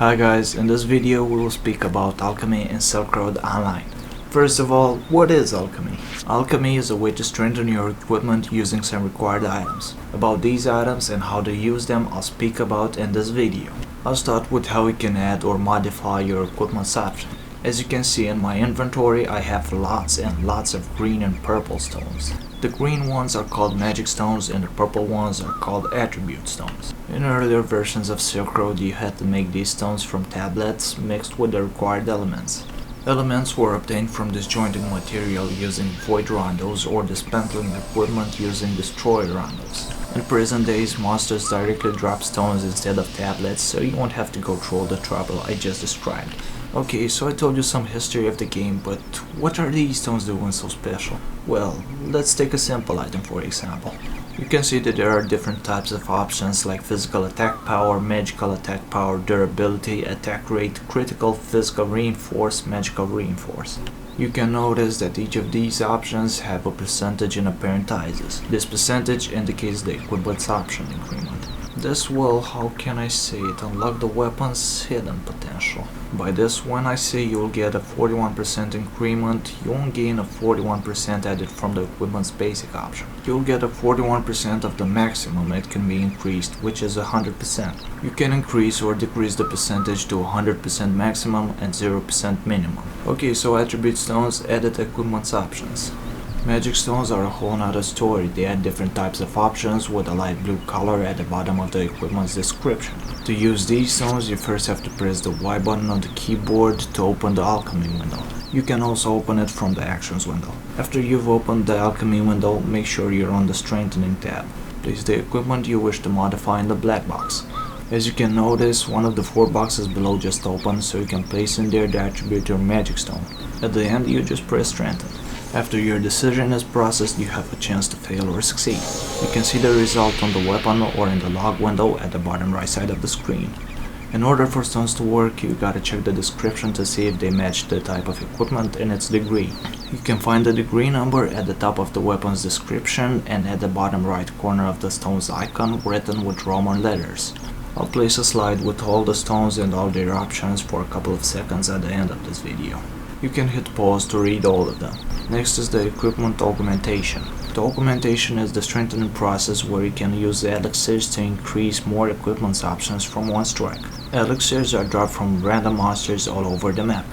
Hi guys, in this video we will speak about alchemy in Silkroad Online. First of all, what is alchemy? Alchemy is a way to strengthen your equipment using some required items. About these items and how to use them I'll speak about in this video. I'll start with how you can add or modify your equipment's option. As you can see in my inventory I have lots and lots of green and purple stones. The green ones are called magic stones and the purple ones are called attribute stones. In earlier versions of Silkroad you had to make these stones from tablets mixed with the required elements. Elements were obtained from disjointing material using void rondos or dismantling equipment using destroy rondos. In present days monsters directly drop stones instead of tablets, so you won't have to go through all the trouble I just described. Okay, so I told you some history of the game, but what are these stones doing so special? Well, let's take a simple item for example. You can see that there are different types of options like physical attack power, magical attack power, durability, attack rate, critical, physical reinforce, magical reinforce. You can notice that each of these options have a percentage in parentheses. This percentage indicates the equipment's option increment. This will, how can I say it, unlock the weapon's hidden potential. By this, when I say you'll get a 41% increment, you won't gain a 41% added from the equipment's basic option. You'll get a 41% of the maximum it can be increased, which is 100%. You can increase or decrease the percentage to 100% maximum and 0% minimum. Okay, so attribute stones added equipment's options. Magic stones are a whole nother story. They add different types of options with a light blue color at the bottom of the equipment's description. To use these stones you first have to press the Y button on the keyboard to open the alchemy window. You can also open it from the actions window. After you've opened the alchemy window, make sure you're on the strengthening tab. Place the equipment you wish to modify in the black box. As you can notice, one of the 4 boxes below just opened, so you can place in there the attribute or magic stone. At the end you just press strengthen. After your decision is processed, you have a chance to fail or succeed. You can see the result on the weapon or in the log window at the bottom right side of the screen. In order for stones to work, you gotta check the description to see if they match the type of equipment and its degree. You can find the degree number at the top of the weapon's description and at the bottom right corner of the stone's icon written with Roman letters. I'll place a slide with all the stones and all their options for a couple of seconds at the end of this video. You can hit pause to read all of them. Next is the equipment augmentation. The augmentation is the strengthening process where you can use the elixirs to increase more equipment options from one strike. Elixirs are dropped from random monsters all over the map.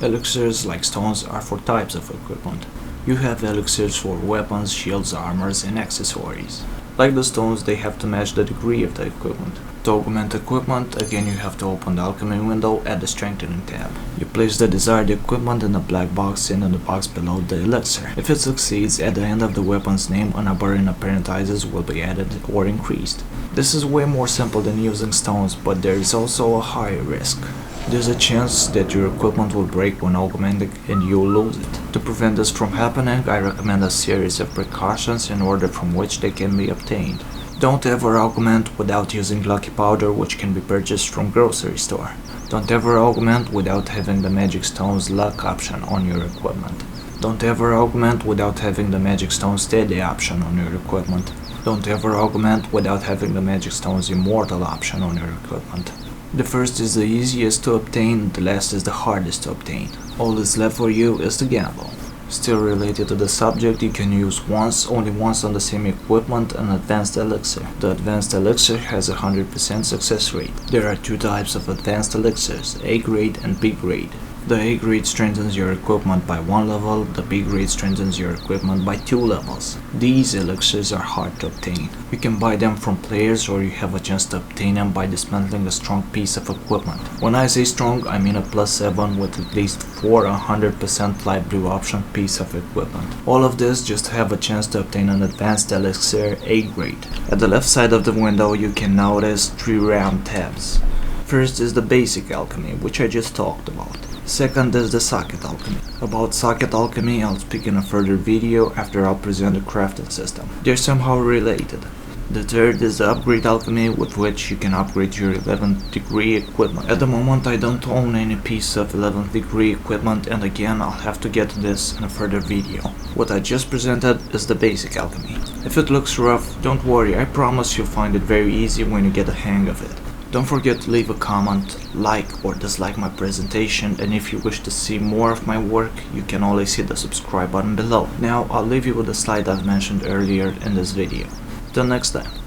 Elixirs, like stones, are for types of equipment. You have elixirs for weapons, shields, armors, and accessories. Like the stones, they have to match the degree of the equipment. To augment equipment, again you have to open the alchemy window at the strengthening tab. You place the desired equipment in the black box and in the box below the elixir. If it succeeds, at the end of the weapon's name a number in parentheses will be added or increased. This is way more simple than using stones, but there is also a higher risk. There's a chance that your equipment will break when augmenting and you'll lose it. To prevent this from happening, I recommend a series of precautions in order from which they can be obtained. Don't ever augment without using lucky powder, which can be purchased from grocery store. Don't ever augment without having the magic stone's luck option on your equipment. Don't ever augment without having the magic stone's steady option on your equipment. Don't ever augment without having the magic stone's immortal option on your equipment. The first is the easiest to obtain, the last is the hardest to obtain. All that's left for you is to gamble. Still related to the subject, you can use only once on the same equipment an advanced elixir. The advanced elixir has a 100% success rate. There are 2 types of advanced elixirs, A grade and B grade. The A grade strengthens your equipment by 1 level, the B grade strengthens your equipment by 2 levels. These elixirs are hard to obtain. You can buy them from players or you have a chance to obtain them by dismantling a strong piece of equipment. When I say strong, I mean a +7 with at least 4 100% light blue option piece of equipment. All of this just to have a chance to obtain an advanced elixir A grade. At the left side of the window you can notice 3 round tabs. First is the basic alchemy, which I just talked about. Second is the socket alchemy. About socket alchemy I'll speak in a further video after I'll present the crafting system. They're somehow related. The third is the upgrade alchemy, with which you can upgrade your 11th degree equipment. At the moment I don't own any piece of 11th degree equipment, and again I'll have to get to this in a further video. What I just presented is the basic alchemy. If it looks rough, don't worry, I promise you'll find it very easy when you get the hang of it. Don't forget to leave a comment, like or dislike my presentation, and if you wish to see more of my work, you can always hit the subscribe button below. Now I'll leave you with the slide I've mentioned earlier in this video. Till next time.